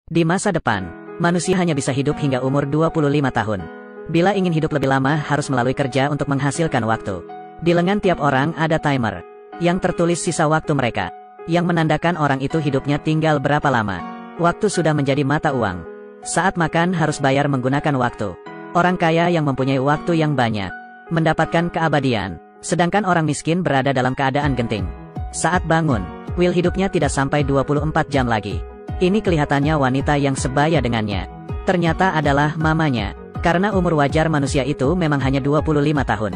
Di masa depan, manusia hanya bisa hidup hingga umur 25 tahun. Bila ingin hidup lebih lama harus melalui kerja untuk menghasilkan waktu. Di lengan tiap orang ada timer, yang tertulis sisa waktu mereka, yang menandakan orang itu hidupnya tinggal berapa lama. Waktu sudah menjadi mata uang. Saat makan harus bayar menggunakan waktu. Orang kaya yang mempunyai waktu yang banyak, mendapatkan keabadian, sedangkan orang miskin berada dalam keadaan genting. Saat bangun, Will hidupnya tidak sampai 24 jam lagi. Ini kelihatannya wanita yang sebaya dengannya. Ternyata adalah mamanya. Karena umur wajar manusia itu memang hanya 25 tahun.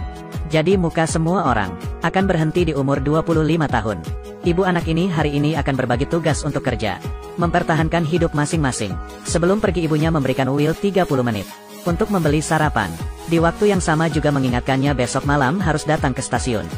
Jadi muka semua orang akan berhenti di umur 25 tahun. Ibu anak ini hari ini akan berbagi tugas untuk kerja, mempertahankan hidup masing-masing. Sebelum pergi ibunya memberikan Will 30 menit untuk membeli sarapan. Di waktu yang sama juga mengingatkannya besok malam harus datang ke stasiun.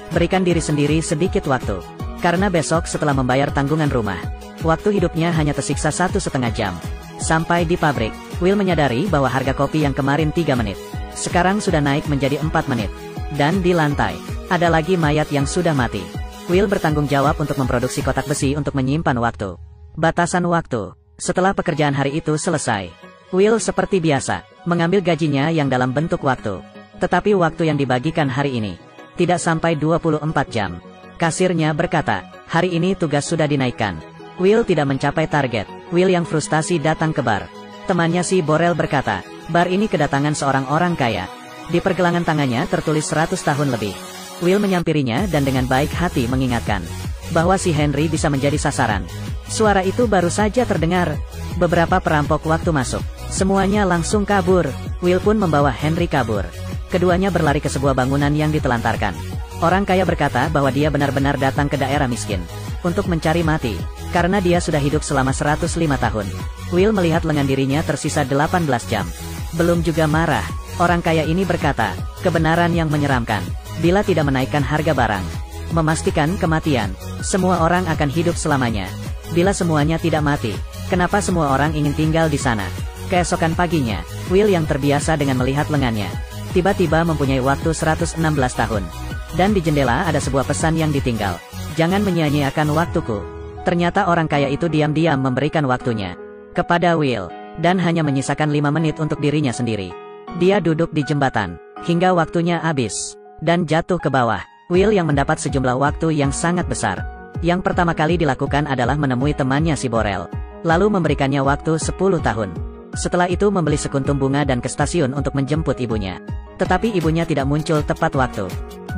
Berikan diri sendiri sedikit waktu. Karena besok setelah membayar tanggungan rumah, waktu hidupnya hanya tersiksa 1,5 jam. Sampai di pabrik, Will menyadari bahwa harga kopi yang kemarin 3 menit, sekarang sudah naik menjadi 4 menit. Dan di lantai, ada lagi mayat yang sudah mati. Will bertanggung jawab untuk memproduksi kotak besi untuk menyimpan waktu. Batasan waktu. Setelah pekerjaan hari itu selesai, Will seperti biasa, mengambil gajinya yang dalam bentuk waktu. Tetapi waktu yang dibagikan hari ini, tidak sampai 24 jam. Kasirnya berkata, hari ini tugas sudah dinaikkan. Will tidak mencapai target. Will yang frustasi datang ke bar. Temannya si Borel berkata, bar ini kedatangan seorang orang kaya. Di pergelangan tangannya tertulis 100 tahun lebih. Will menyampirinya dan dengan baik hati mengingatkan bahwa si Henry bisa menjadi sasaran. Suara itu baru saja terdengar. Beberapa perampok waktu masuk. Semuanya langsung kabur. Will pun membawa Henry kabur. Keduanya berlari ke sebuah bangunan yang ditelantarkan. Orang kaya berkata bahwa dia benar-benar datang ke daerah miskin untuk mencari mati, karena dia sudah hidup selama 105 tahun. Will melihat lengan dirinya tersisa 18 jam. Belum juga marah, orang kaya ini berkata, kebenaran yang menyeramkan, bila tidak menaikkan harga barang, memastikan kematian, semua orang akan hidup selamanya. Bila semuanya tidak mati, kenapa semua orang ingin tinggal di sana? Keesokan paginya, Will yang terbiasa dengan melihat lengannya, tiba-tiba mempunyai waktu 116 tahun. Dan di jendela ada sebuah pesan yang ditinggal. Jangan menyia-nyiakan waktuku. Ternyata orang kaya itu diam-diam memberikan waktunya kepada Will, dan hanya menyisakan 5 menit untuk dirinya sendiri. Dia duduk di jembatan, hingga waktunya habis, dan jatuh ke bawah. Will yang mendapat sejumlah waktu yang sangat besar. Yang pertama kali dilakukan adalah menemui temannya si Borel, lalu memberikannya waktu 10 tahun. Setelah itu membeli sekuntum bunga dan ke stasiun untuk menjemput ibunya. Tetapi ibunya tidak muncul tepat waktu.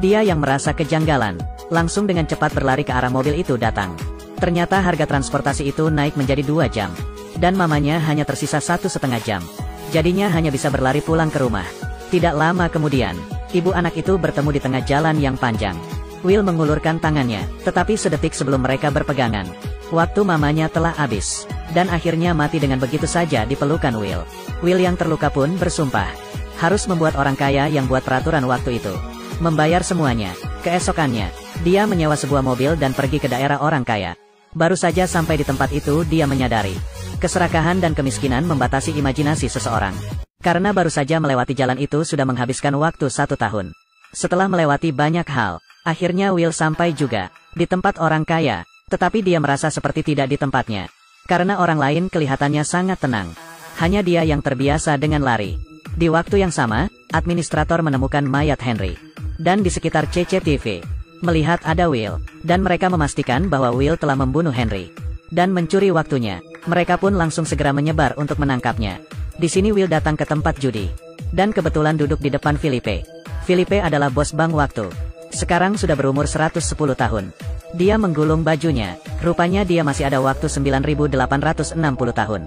Dia yang merasa kejanggalan, langsung dengan cepat berlari ke arah mobil itu datang. Ternyata harga transportasi itu naik menjadi 2 jam. Dan mamanya hanya tersisa 1,5 jam. Jadinya hanya bisa berlari pulang ke rumah. Tidak lama kemudian, ibu anak itu bertemu di tengah jalan yang panjang. Will mengulurkan tangannya, tetapi sedetik sebelum mereka berpegangan, waktu mamanya telah habis. Dan akhirnya mati dengan begitu saja di pelukan Will. Will yang terluka pun bersumpah, harus membuat orang kaya yang buat peraturan waktu itu membayar semuanya. Keesokannya, dia menyewa sebuah mobil dan pergi ke daerah orang kaya. Baru saja sampai di tempat itu dia menyadari, keserakahan dan kemiskinan membatasi imajinasi seseorang. Karena baru saja melewati jalan itu sudah menghabiskan waktu 1 tahun. Setelah melewati banyak hal, akhirnya Will sampai juga di tempat orang kaya, tetapi dia merasa seperti tidak di tempatnya. Karena orang lain kelihatannya sangat tenang. Hanya dia yang terbiasa dengan lari. Di waktu yang sama, administrator menemukan mayat Henry. Dan di sekitar CCTV, melihat ada Will, dan mereka memastikan bahwa Will telah membunuh Henry. Dan mencuri waktunya, mereka pun langsung segera menyebar untuk menangkapnya. Di sini Will datang ke tempat judi. Dan kebetulan duduk di depan Philippe. Philippe adalah bos bank waktu. Sekarang sudah berumur 110 tahun. Dia menggulung bajunya, rupanya dia masih ada waktu 9.860 tahun.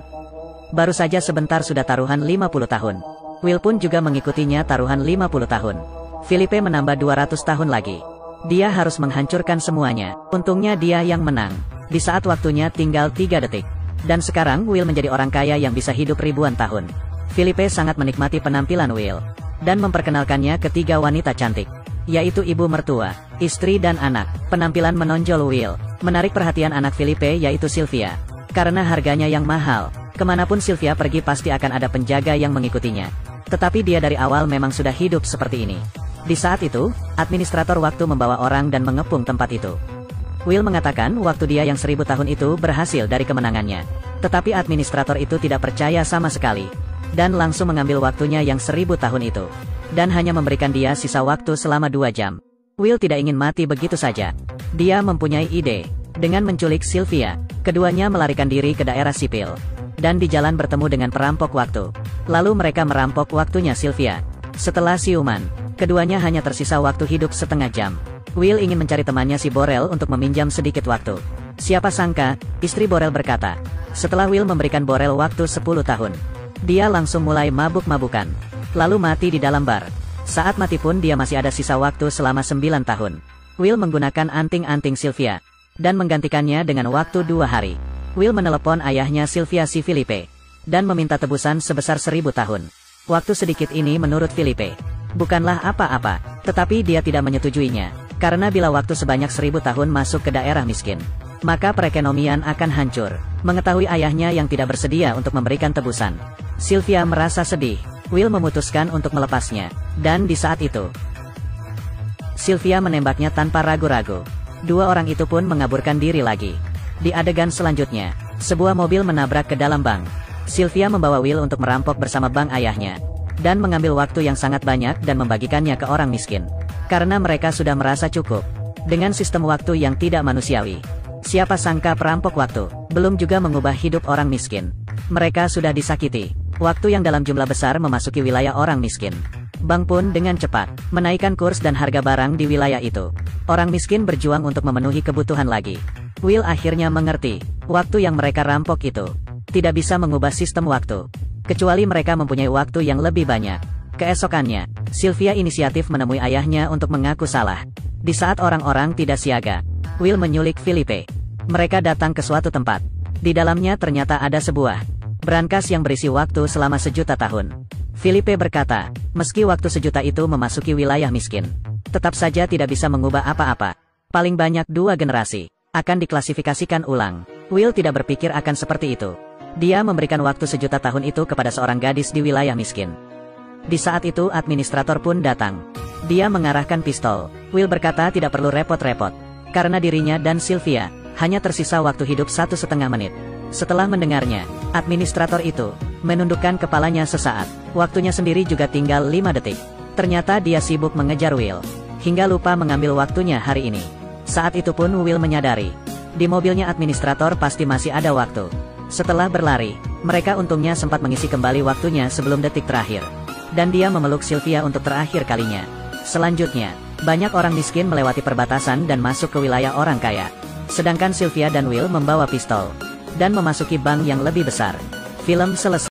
Baru saja sebentar sudah taruhan 50 tahun. Will pun juga mengikutinya taruhan 50 tahun. Philippe menambah 200 tahun lagi. Dia harus menghancurkan semuanya. Untungnya dia yang menang. Di saat waktunya tinggal 3 detik. Dan sekarang Will menjadi orang kaya yang bisa hidup ribuan tahun. Philippe sangat menikmati penampilan Will. Dan memperkenalkannya ke 3 wanita cantik. Yaitu ibu mertua, istri dan anak. Penampilan menonjol Will menarik perhatian anak Philippe yaitu Sylvia. Karena harganya yang mahal, kemanapun Sylvia pergi pasti akan ada penjaga yang mengikutinya. Tetapi dia dari awal memang sudah hidup seperti ini. Di saat itu, administrator waktu membawa orang dan mengepung tempat itu. Will mengatakan waktu dia yang 1000 tahun itu berhasil dari kemenangannya. Tetapi administrator itu tidak percaya sama sekali, dan langsung mengambil waktunya yang 1000 tahun itu, dan hanya memberikan dia sisa waktu selama 2 jam. Will tidak ingin mati begitu saja. Dia mempunyai ide. Dengan menculik Sylvia, keduanya melarikan diri ke daerah sipil, dan di jalan bertemu dengan perampok waktu. Lalu mereka merampok waktunya Sylvia. Setelah siuman, keduanya hanya tersisa waktu hidup setengah jam. Will ingin mencari temannya si Borel untuk meminjam sedikit waktu. Siapa sangka, istri Borel berkata. Setelah Will memberikan Borel waktu 10 tahun, dia langsung mulai mabuk-mabukan, lalu mati di dalam bar. Saat mati pun dia masih ada sisa waktu selama 9 tahun. Will menggunakan anting-anting Sylvia, dan menggantikannya dengan waktu 2 hari. Will menelepon ayahnya Sylvia si Filipe, dan meminta tebusan sebesar 1000 tahun. Waktu sedikit ini menurut Filipe bukanlah apa-apa, tetapi dia tidak menyetujuinya, karena bila waktu sebanyak 1000 tahun masuk ke daerah miskin, maka perekonomian akan hancur. Mengetahui ayahnya yang tidak bersedia untuk memberikan tebusan, Sylvia merasa sedih. Will memutuskan untuk melepasnya, dan di saat itu, Sylvia menembaknya tanpa ragu-ragu. 2 orang itu pun mengaburkan diri lagi. Di adegan selanjutnya, sebuah mobil menabrak ke dalam bank. Sylvia membawa Will untuk merampok bersama bank ayahnya, dan mengambil waktu yang sangat banyak dan membagikannya ke orang miskin, karena mereka sudah merasa cukup dengan sistem waktu yang tidak manusiawi. Siapa sangka perampok waktu belum juga mengubah hidup orang miskin. Mereka sudah disakiti. Waktu yang dalam jumlah besar memasuki wilayah orang miskin. Bank pun dengan cepat menaikkan kurs dan harga barang di wilayah itu. Orang miskin berjuang untuk memenuhi kebutuhan lagi. Will akhirnya mengerti, waktu yang mereka rampok itu tidak bisa mengubah sistem waktu, kecuali mereka mempunyai waktu yang lebih banyak. Keesokannya, Sylvia inisiatif menemui ayahnya untuk mengaku salah. Di saat orang-orang tidak siaga, Will menyulik Filipe. Mereka datang ke suatu tempat. Di dalamnya ternyata ada sebuah brankas yang berisi waktu selama 1.000.000 tahun. Filipe berkata, meski waktu 1.000.000 itu memasuki wilayah miskin, tetap saja tidak bisa mengubah apa-apa. Paling banyak 2 generasi akan diklasifikasikan ulang. Will tidak berpikir akan seperti itu. Dia memberikan waktu 1.000.000 tahun itu kepada seorang gadis di wilayah miskin. Di saat itu administrator pun datang. Dia mengarahkan pistol. Will berkata tidak perlu repot-repot, karena dirinya dan Sylvia hanya tersisa waktu hidup 1,5 menit. Setelah mendengarnya, administrator itu menundukkan kepalanya sesaat. Waktunya sendiri juga tinggal 5 detik. Ternyata dia sibuk mengejar Will, hingga lupa mengambil waktunya hari ini. Saat itu pun Will menyadari, di mobilnya administrator pasti masih ada waktu. Setelah berlari, mereka untungnya sempat mengisi kembali waktunya sebelum detik terakhir. Dan dia memeluk Sylvia untuk terakhir kalinya. Selanjutnya, banyak orang miskin melewati perbatasan dan masuk ke wilayah orang kaya. Sedangkan Sylvia dan Will membawa pistol dan memasuki bank yang lebih besar. Film selesai.